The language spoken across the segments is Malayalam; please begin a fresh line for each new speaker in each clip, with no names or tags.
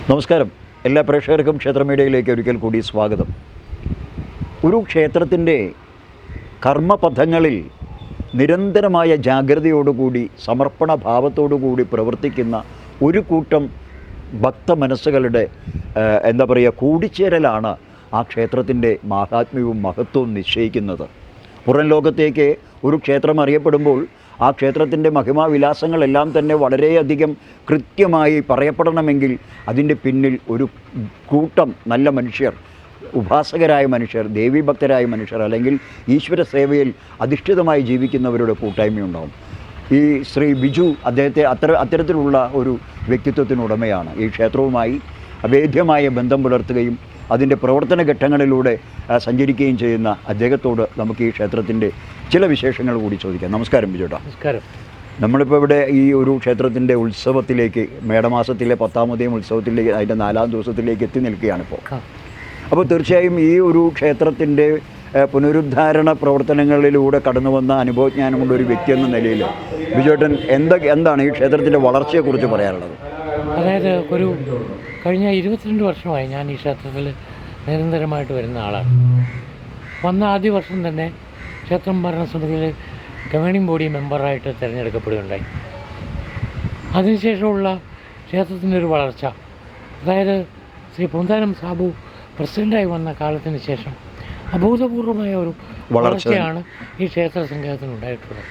നമസ്കാരം. എല്ലാ പ്രേക്ഷകർക്കും ക്ഷേത്ര മീഡിയയിലേക്ക് ഒരിക്കൽ കൂടി സ്വാഗതം. ഒരു ക്ഷേത്രത്തിൻ്റെ കർമ്മപഥങ്ങളിൽ നിരന്തരമായ ജാഗ്രതയോടുകൂടി സമർപ്പണ ഭാവത്തോടുകൂടി പ്രവർത്തിക്കുന്ന ഒരു കൂട്ടം ഭക്തമനസ്സുകളുടെ കൂടിച്ചേരലാണ് ആ ക്ഷേത്രത്തിൻ്റെ മാഹാത്മ്യവും മഹത്വവും നിശ്ചയിക്കുന്നത്. പുറം ലോകത്തേക്ക് ഒരു ക്ഷേത്രം അറിയപ്പെടുമ്പോൾ ആ ക്ഷേത്രത്തിൻ്റെ മഹിമാവിലാസങ്ങളെല്ലാം തന്നെ വളരെയധികം കൃത്യമായി പറയപ്പെടണമെങ്കിൽ അതിൻ്റെ പിന്നിൽ ഒരു കൂട്ടം നല്ല മനുഷ്യർ, ഉപാസകരായ മനുഷ്യർ, ദേവീഭക്തരായ മനുഷ്യർ, അല്ലെങ്കിൽ ഈശ്വര സേവയിൽ അധിഷ്ഠിതമായി ജീവിക്കുന്നവരുടെ കൂട്ടായ്മയുണ്ടാവും. ഈ ശ്രീ ബിജു അത്തരത്തിലുള്ള ഒരു വ്യക്തിത്വത്തിനുടമയാണ്. ഈ ക്ഷേത്രവുമായി അഭേദ്യമായ ബന്ധം പുലർത്തുകയും അതിൻ്റെ പ്രവർത്തന ഘട്ടങ്ങളിലൂടെ സഞ്ചരിക്കുകയും ചെയ്യുന്ന അദ്ദേഹത്തോട് നമുക്ക് ഈ ക്ഷേത്രത്തിൻ്റെ ചില വിശേഷങ്ങൾ കൂടി ചോദിക്കാം. നമസ്കാരം ബിജുട്ടാ.
നമസ്കാരം.
നമ്മളിപ്പോൾ ഇവിടെ ഈ ഒരു ക്ഷേത്രത്തിൻ്റെ ഉത്സവത്തിലേക്ക്, മേടമാസത്തിലെ 10ാമതേയും ഉത്സവത്തിലേക്ക്, അതിൻ്റെ 4ാം ദിവസത്തിലേക്ക് എത്തി നിൽക്കുകയാണിപ്പോൾ. അപ്പോൾ തീർച്ചയായും ഈ ഒരു ക്ഷേത്രത്തിൻ്റെ പുനരുദ്ധാരണ പ്രവർത്തനങ്ങളിലൂടെ കടന്നു വന്ന അനുഭവജ്ഞാനമുള്ള ഒരു വ്യക്തി എന്ന നിലയിൽ ബിജുട്ടൻ എന്താണ് ഈ ക്ഷേത്രത്തിൻ്റെ വളർച്ചയെക്കുറിച്ച് പറയാനുള്ളത്?
അതായത് കഴിഞ്ഞ 22 വർഷമായി ഞാൻ ഈ ക്ഷേത്രത്തിൽ നിരന്തരമായിട്ട് വരുന്ന ആളാണ്. വന്ന ആദ്യ വർഷം തന്നെ ക്ഷേത്രം ഭരണസമിതിയിൽ ഗവേണിംഗ് ബോഡി മെമ്പറായിട്ട് തിരഞ്ഞെടുക്കപ്പെടുകയുണ്ടായി. അതിനുശേഷമുള്ള ക്ഷേത്രത്തിൻ്റെ ഒരു വളർച്ച, അതായത് ശ്രീ പൂന്താനം സാബു പ്രസിഡൻ്റായി വന്ന കാലത്തിന് ശേഷം അഭൂതപൂർവമായ ഒരു വളർച്ചയാണ് ഈ ക്ഷേത്ര സംഘത്തിനുണ്ടായിട്ടുള്ളത്.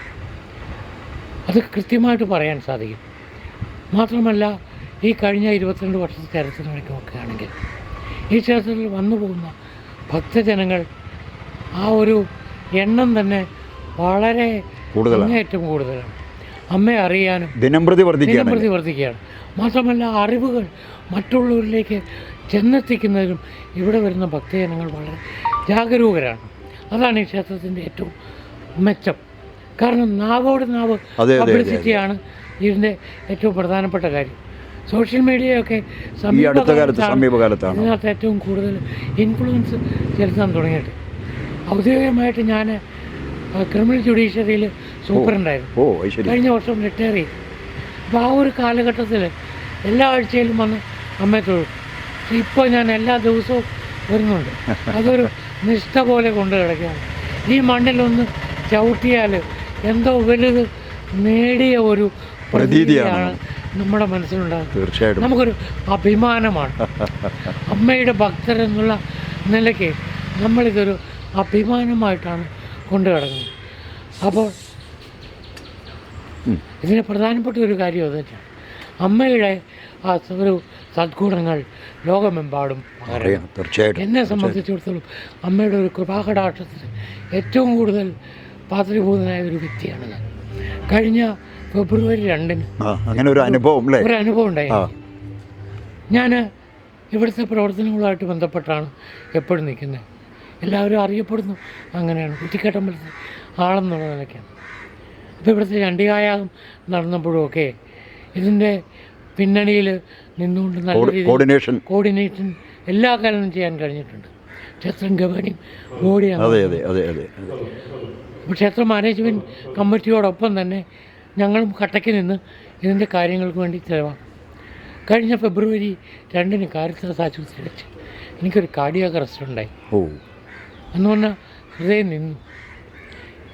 അത് കൃത്യമായിട്ട് പറയാൻ സാധിക്കും. മാത്രമല്ല, ഈ കഴിഞ്ഞ 22 വർഷത്തെ ചരിത്രത്തിലേക്ക് നോക്കുകയാണെങ്കിൽ ഈ ക്ഷേത്രത്തിൽ വന്നു പോകുന്ന ഭക്തജനങ്ങൾ ആ ഒരു എണ്ണം തന്നെ വളരെ അങ്ങേയറ്റം കൂടുതലാണ്. അമ്മയെ അറിയാനും ദിനംപ്രതി വർദ്ധിക്കുകയാണ്. മാത്രമല്ല, അറിവുകൾ മറ്റുള്ളവരിലേക്ക് ചെന്നെത്തിക്കുന്നതിനും ഇവിടെ വരുന്ന ഭക്തജനങ്ങൾ വളരെ ജാഗരൂകരാണ്. അതാണ് ഈ ക്ഷേത്രത്തിൻ്റെ ഏറ്റവും മെച്ചം. കാരണം നാവോട് നാവ് പബ്ലിസിറ്റിയാണ് ഇതിൻ്റെ ഏറ്റവും പ്രധാനപ്പെട്ട കാര്യം. സോഷ്യൽ മീഡിയയൊക്കെ
സമീപകാലത്താണ്
ഇതിനകത്ത് ഏറ്റവും കൂടുതൽ ഇൻഫ്ലുവൻസ് ചെലുത്താൻ തുടങ്ങിയിട്ട്. ഔദ്യോഗികമായിട്ട് ഞാൻ ക്രിമിനൽ ജുഡീഷ്യറിയിൽ സൂപ്രണ്ടായിരുന്നു. കഴിഞ്ഞ വർഷം റിട്ടയർ ചെയ്തു. അപ്പോൾ ആ ഒരു കാലഘട്ടത്തിൽ എല്ലാ ആഴ്ചയിലും വന്ന് അമ്മയെ തൊഴും. ഇപ്പോൾ ഞാൻ എല്ലാ ദിവസവും വരുന്നുണ്ട്. അതൊരു നിഷ്ഠ പോലെ കൊണ്ട് കിടക്കുകയാണ്. ഈ മണ്ണിലൊന്ന് ചവിട്ടിയാൽ എന്തോ വലുത് നേടിയ ഒരു പ്രതീതിയാണ് നമ്മുടെ മനസ്സിലുണ്ടാകുന്നത്.
തീർച്ചയായിട്ടും
നമുക്കൊരു അഭിമാനമാണ്. അമ്മയുടെ ഭക്തരെന്നുള്ള നിലയ്ക്ക് നമ്മളിതൊരു അഭിമാനമായിട്ടാണ് കൊണ്ടു കിടക്കുന്നത്. അപ്പോൾ ഇതിന് പ്രധാനപ്പെട്ട ഒരു കാര്യം അത് തന്നെയാണ്. അമ്മയുടെ ആ ഒരു സദ്ഗുണങ്ങൾ ലോകമെമ്പാടും പറയാം.
തീർച്ചയായിട്ടും
എന്നെ സംബന്ധിച്ചിടത്തോളം അമ്മയുടെ ഒരു കൃപാകടാക്ഷത്തിന് ഏറ്റവും കൂടുതൽ പാത്രീഭൂതനായ ഒരു വ്യക്തിയാണ് ഞാൻ. കഴിഞ്ഞ ഫെബ്രുവരി 2
അങ്ങനെ ഒരു അനുഭവം
ഉണ്ടായി. ഞാൻ ഇവിടുത്തെ പ്രവർത്തനങ്ങളുമായിട്ട് ബന്ധപ്പെട്ടാണ് എപ്പോഴും നിൽക്കുന്നത്. എല്ലാവരും അറിയപ്പെടുന്നു അങ്ങനെയാണ്, കുറ്റിക്കാട്ടമ്പലത്തിൽ ആളെന്നുള്ള നിലയ്ക്കാണ്. അപ്പോൾ ഇവിടുത്തെ ചണ്ഡികായാഗം നടന്നപ്പോഴുമൊക്കെ ഇതിൻ്റെ പിന്നണിയിൽ നിന്നുകൊണ്ട് നല്ല രീതിയിൽ കോർഡിനേഷൻ എല്ലാ കാലവും ചെയ്യാൻ കഴിഞ്ഞിട്ടുണ്ട്. ക്ഷേത്രം ഗവേണിംഗ് ബോഡിയാണ്. അപ്പോൾ ക്ഷേത്ര മാനേജ്മെൻറ്റ് കമ്മിറ്റിയോടൊപ്പം തന്നെ ഞങ്ങളും കട്ടയ്ക്ക് നിന്ന് ഇതിൻ്റെ കാര്യങ്ങൾക്ക് വേണ്ടി ചിലവാണ്. കഴിഞ്ഞ ഫെബ്രുവരി 2 കാരിത്താസ് ആശുപത്രി വെച്ച് എനിക്കൊരു കാർഡിയാക് അറസ്റ്റ് ഉണ്ടായി. എന്ന് പറഞ്ഞാൽ ഹൃദയം നിന്നു.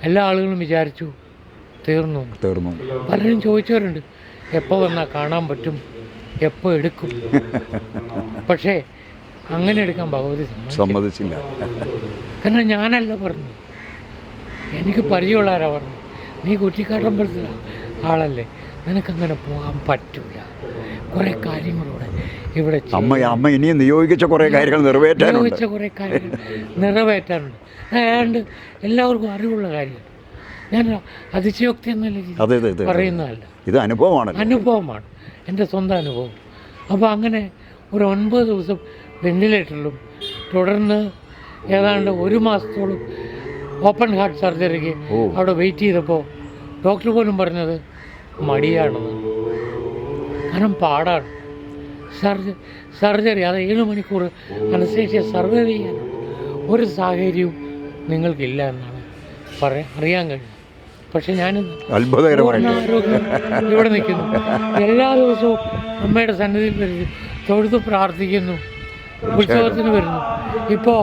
എല്ലാ ആളുകളും വിചാരിച്ചു തീർന്നു. പലരും ചോദിച്ചവരുണ്ട്, എപ്പോൾ വന്നാൽ കാണാൻ പറ്റും, എപ്പോൾ എടുക്കും. പക്ഷേ അങ്ങനെ എടുക്കാൻ ഭഗവതി സമ്മതിച്ചില്ല. കാരണം ഞാനല്ല പറഞ്ഞു, എനിക്ക് പരിചയമുള്ളവരാ പറഞ്ഞു, നീ കുറ്റിക്കാട്ടമ്പലത്തിലെ ആളല്ലേ, നിനക്കങ്ങനെ പോകാൻ പറ്റില്ല. കുറേ കാര്യങ്ങളൂടെ ഇവിടെ
അമ്മ ഇനിയും നിയോഗിച്ച കുറേ കാര്യങ്ങൾ നിറവേറ്റാനുണ്ട്.
ഏതാണ്ട് എല്ലാവർക്കും അറിവുള്ള കാര്യമാണ്. ഞാൻ അതിശയോക്തി എന്നുള്ള രീതി പറയുന്നതല്ല,
ഇത്
അനുഭവമാണ്, എൻ്റെ സ്വന്തം അനുഭവം. അപ്പോൾ അങ്ങനെ ഒരു 9 ദിവസം വെന്റിലേറ്ററിലും തുടർന്ന് ഏതാണ്ട് 1 മാസത്തോളം ഓപ്പൺ ഹാർട്ട് സർജറിക്ക് അവിടെ വെയിറ്റ് ചെയ്തപ്പോൾ ഡോക്ടർ പോലും പറഞ്ഞത് മടിയാണെന്ന്. കാരണം പാടാണ് സർജറി. അത് 7 മണിക്കൂർ അനസ്തേഷ്യ സർവൈവ് ചെയ്യാൻ ഒരു സാഹചര്യവും നിങ്ങൾക്കില്ല എന്നാണ് അറിയാൻ കഴിഞ്ഞത്. പക്ഷെ ഞാൻ
അത്ഭുതകരമായിട്ട്
ഇവിടെ നിൽക്കുന്നു. എല്ലാ ദിവസവും അമ്മയുടെ സന്നിധിയിൽ വരും തൊഴുതു പ്രാർത്ഥിക്കുന്നു, ഉത്സവത്തിന് വരുന്നു. ഇപ്പോൾ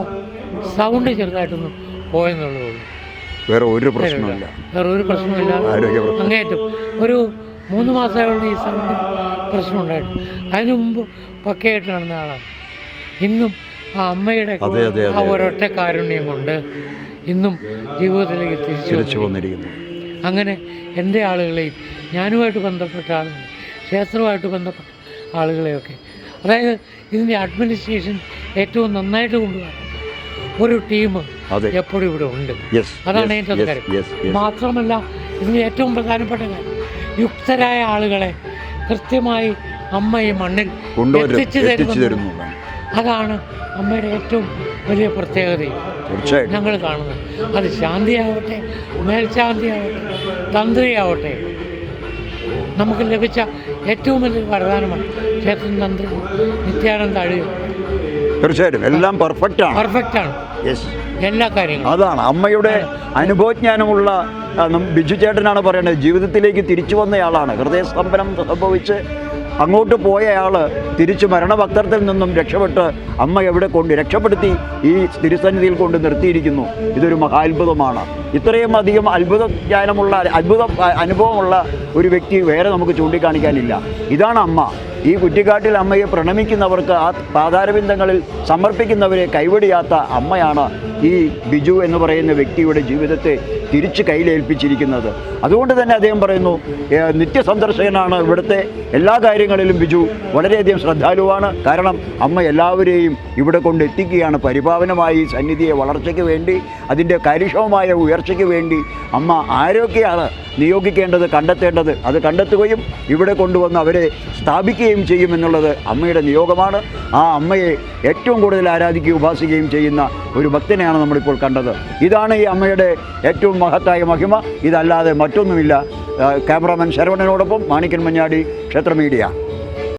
സൗണ്ട് ചെറുതായിട്ടൊന്ന് പോയെന്നുള്ളൂ.
വേറെ ഒരു പ്രശ്നമില്ല,
വേറെ ഒരു പ്രശ്നമില്ല. അങ്ങേയറ്റം ഒരു 3 മാസമായുള്ള ഈ സൗണ്ട് പ്രശ്നമുണ്ടായിരുന്നു. അതിനു മുമ്പ് പക്കയായിട്ട് നടന്ന ആളാണ്. ഇന്നും ആ അമ്മയുടെ ആ ഒരൊറ്റ കാരുണ്യം കൊണ്ട് ഇന്നും ജീവിതത്തിലേക്ക് തിരിച്ചു
വന്നിരിക്കുന്നു.
അങ്ങനെ എൻ്റെ ആളുകളെയും ഞാനുമായിട്ട് ബന്ധപ്പെട്ട ആളുകൾ, ക്ഷേത്രവുമായിട്ട് ബന്ധപ്പെട്ട ആളുകളെയൊക്കെ, അതായത് ഇതിൻ്റെ അഡ്മിനിസ്ട്രേഷൻ ഏറ്റവും നന്നായിട്ട് കൊണ്ടുപോകാൻ ഒരു ടീം എപ്പോഴും ഇവിടെ ഉണ്ട്. അതാണ് ഏറ്റവും കാര്യം. മാത്രമല്ല ഇതിന് ഏറ്റവും പ്രധാനപ്പെട്ട കാര്യം, യുക്തരായ ആളുകളെ കൃത്യമായി അമ്മ ഈ മണ്ണിൽ എത്തിച്ചു തരുന്നു. അതാണ് അമ്മയുടെ ഏറ്റവും വലിയ പ്രത്യേകതയും ഞങ്ങൾ കാണുന്നത്. അത് ശാന്തിയാവട്ടെ, മേൽശാന്തിയാവട്ടെ, തന്ത്രിയാവട്ടെ, നമുക്ക് ലഭിച്ച ഏറ്റവും വലിയ വരദാനമാണ് ക്ഷേത്രം തന്ത്രി നിത്യാനന്ദ അഴിയൂർ.
തീർച്ചയായിട്ടും എല്ലാം പെർഫെക്റ്റാണ്
എല്ലാ കാര്യങ്ങളും.
അതാണ് അമ്മയുടെ അനുഭവജ്ഞാനമുള്ള ബിജു ചേട്ടനാണ് പറയുന്നത്. ജീവിതത്തിലേക്ക് തിരിച്ചു വന്നയാളാണ്. ഹൃദയസ്തംഭനം സംഭവിച്ച് അങ്ങോട്ട് പോയയാൾ തിരിച്ച് മരണഭക്തത്തിൽ നിന്നും രക്ഷപ്പെട്ട് അമ്മ എവിടെ രക്ഷപ്പെടുത്തി ഈ തിരുസന്നിധിയിൽ കൊണ്ട് നിർത്തിയിരിക്കുന്നു. ഇതൊരു മഹാത്ഭുതമാണ്. ഇത്രയും അധികം അത്ഭുത അനുഭവമുള്ള ഒരു വ്യക്തി വേറെ നമുക്ക് ചൂണ്ടിക്കാണിക്കാനില്ല. ഇതാണ് അമ്മ. ഈ കുറ്റിക്കാട്ടിൽ അമ്മയെ പ്രണമിക്കുന്നവർക്ക്, ആ പാതാരബിന്ദങ്ങളിൽ സമർപ്പിക്കുന്നവരെ കൈവടിയാത്ത അമ്മയാണ് ഈ ബിജു എന്ന് പറയുന്ന വ്യക്തിയുടെ ജീവിതത്തെ തിരിച്ച് കയ്യിലേൽപ്പിച്ചിരിക്കുന്നത്. അതുകൊണ്ട് തന്നെ അദ്ദേഹം പറയുന്നു, നിത്യസന്ദർശകനാണ്. ഇവിടുത്തെ എല്ലാ കാര്യങ്ങളിലും ബിജു വളരെയധികം ശ്രദ്ധാലുവാണ്. കാരണം അമ്മ എല്ലാവരെയും ഇവിടെ കൊണ്ട് എത്തിക്കുകയാണ്. പരിപാവനമായി സന്നിധിയെ വളർച്ചയ്ക്ക് വേണ്ടി, അതിൻ്റെ കാര്യക്ഷമമായ ഉയർച്ചയ്ക്ക് വേണ്ടി അമ്മ ആരൊക്കെയാണ് നിയോഗിക്കേണ്ടത്, കണ്ടെത്തേണ്ടത്, അത് കണ്ടെത്തുകയും ഇവിടെ കൊണ്ടുവന്ന് അവരെ സ്ഥാപിക്കുകയും ചെയ്യുമെന്നുള്ളത് അമ്മയുടെ നിയോഗമാണ്. ആ അമ്മയെ ഏറ്റവും കൂടുതൽ ആരാധിക്കുകയും ഉപാസിക്കുകയും ചെയ്യുന്ന ഒരു ഭക്തനെയാണ് നമ്മളിപ്പോൾ കണ്ടത്. ഇതാണ് ഈ അമ്മയുടെ ഏറ്റവും മഹത്തായ മഹിമ. ഇതല്ലാതെ മറ്റൊന്നുമില്ല. ക്യാമറാമാൻ ശരവണനോടൊപ്പം മാണിക്കൻ മഞ്ഞാടി, ക്ഷേത്ര മീഡിയ.